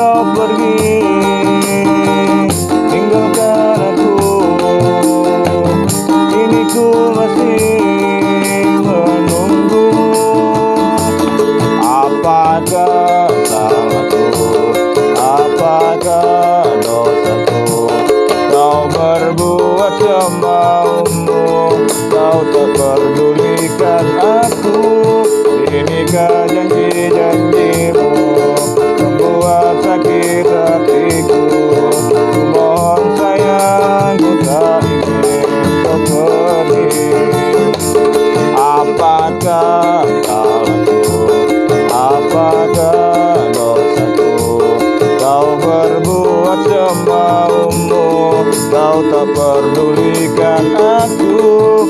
kau pergi, tinggalkan aku. Kini ku masih menunggu. Apakah salahku? Apakah dosaku? Kau berbuat semaumu, kau tak pedulikan aku. Inikah janji-janjimu membuat sakit hatiku? Ku mohon sayang, ku tak ingin kau pergi. Apakah salahku? Apakah dosaku? Kau berbuat semaumu, kau tak pedulikan aku.